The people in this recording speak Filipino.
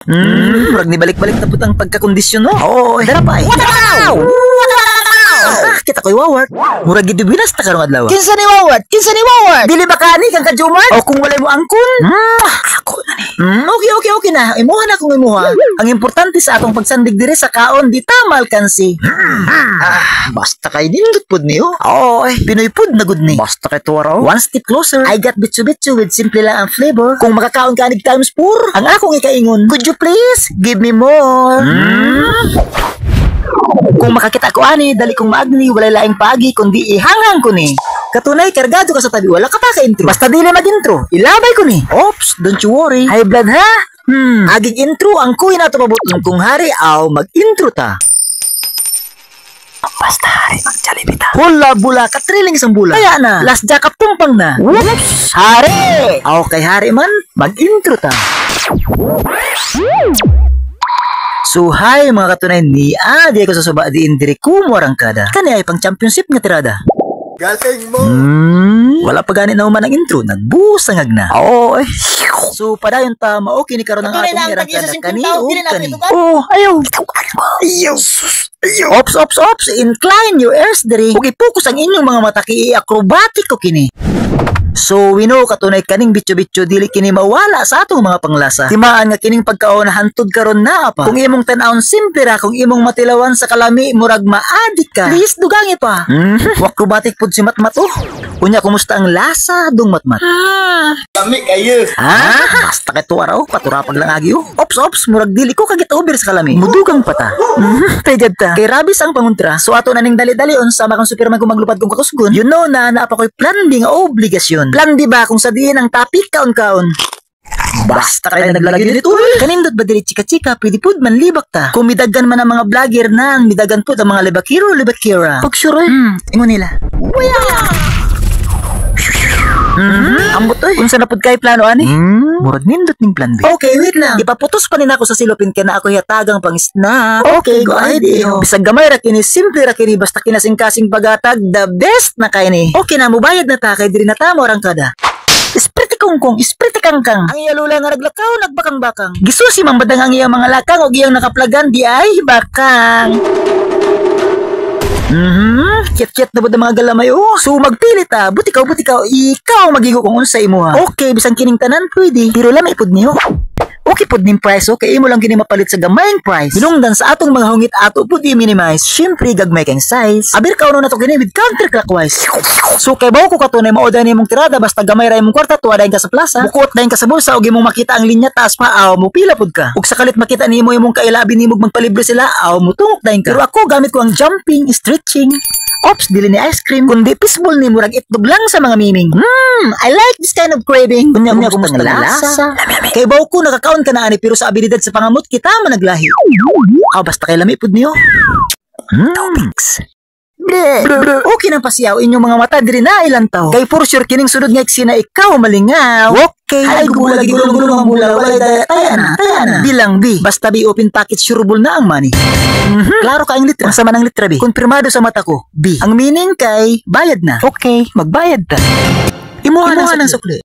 Murag ni balik-balik na putang pagkakondisyon no. Oo, dara pa eh. Kita ko'y wawart. Murag gid binas ta karong adlaw. Kinsa ni wawart? Kinsa ni wawart? Dili ba kani kang kajumart? O kung walay mo angkon? Ako na ni. Okay na. Imuha na kung imuha. Ang importante sa atong pagsandig dire sa kaon di tamal kansi. Basta kay nindot pud niyo. Oo, Pinoy food na good ni. Basta kay tuwaraw. One step closer. I got bitsu-bitsu with simple lang ang flavor. Kung makakaon ka nig times 4, ang akong ikaingon. Could you please give me more? Kung makakita ko ani, dali kong maagni, walay laing paagi, kundi ihanghang ko ni. Katunay, kargado ka sa tabi, wala ka pa ka-intro. Basta dili mag-intro, ilabay ko ni. Oops, don't you worry. High blood ha? Agig intro, ang kuy na ito mabuton kung hari, mag-intro ta. Basta hari, mag-jalibita. Hula bula, katriling isang bula. Kaya na, last jack up tumpang na. Whoops, hari! Okay, hari man, mag-intro ta. So hi mga katunay ni di ko sa suba di indiri kumwarang kada. Kani ay pang championship nga tirada. Galing mo. Wala pa gani na uman ang intro, nagbusangag na. Oo So padayon ta mao kini karon ang atong irang kada kani. Ayaw. Ops, incline your ears diri. Ug i-focus ang inyong mga mata kay acrobatic ko kini. So we know katunay kaning bityo-bityo dili kini mawala sa atong mga panglasa. Timaan nga kining pagkaon hantod karon na pa. Kung imong tan-awon simple ra, kung imong matilawan sa kalami murag maadik ka. Please dugangi pa. Acrobatic pud si Matmat Unya kumusta ang lasa dong Matmat? Kami kayo. Basta kay tuwaraw, paturapag lang agi Ops, murag dili ko kagit over sa kalami. Mudugang pata. Pegad ta. Kay rabis ang panguntra. So ato naning dali-dali sama kang superman kung maglupad kong kakusgon. You know na naapa ko'y plan B nga obligasyon. Plan di ba kung sa diin ang topic kaon-kaon? Basta kayo naglalagay dito Kanindot ba dili chika-chika, pwede pud man libak ta. Kung midagan man ang mga vlogger na, midagan pud ang mga libakira. Pag sure, ingon nila. Ambot unsa na pud kay plano ani? Murag nindot ning plan B. Okay, wait lang. Ipaputos pa nina ako sa silopin kay na ako hatagang pang snap. Okay, go ahead. Bisag gamay ra kini, simple ra kini, basta kinasing-kasing pagatag, the best na kay ni. Okay na, mubayad na ta kay diri na ta mo arang kada. Ispriti kongkong, ispriti kangkang. Ang iya lula nga naglakaw, nagbakang-bakang. Gisusi mang badang ang iya mga lakang o iyang nakaplagan, di ay bakang. Kit-kit na ba mga galamay So magpili ta, butikaw, ikaw magigo kung unsa imo ha. Okay, bisang kining tanan pwede, pero lamay pud niyo. Okay pud ning price, okay imo lang gini mapalit sa gamayng price. Binungdan sa atong mga hungit ato pud i-minimize. Syempre gagmay kang size. Aber kauno na to kini with counterclockwise. So kay bawo ko katunay maoda ni mong tirada basta gamay ra imong kwarta tuwa dayon ka sa plaza. Bukot dayon ka sa bulsa og imong makita ang linya taas pa mo pila pud ka. Ug sakalit makita nimo imong kailabi nimo magpalibre sila mo tungok dayon ka. Pero ako gamit ko ang jumping, stretching. Ops, dili ni ice cream kundi fishball ni murag itlog lang sa mga miming. I like this kind of craving. Kunya kumusta ang lasa? Kay bawo ko nakakaon ka na ani pero sa abilidad sa pangamot kita man naglahi. Basta kay lami pud niyo. Toppings. Okay na pasiyaw inyong mga mata diri na ilang taw. Kay for sure kining sunod nga eksena ikaw malingaw. Okay, ay gulagi gulong ang bula walay daya taya na. Bilang B, basta B open package sureball na ang money. Klaro ka ang litra. Sama ng litra B. Konfirmado sa mata ko. B. Ang meaning kay bayad na. Okay, magbayad ta. Imuha ng sukli.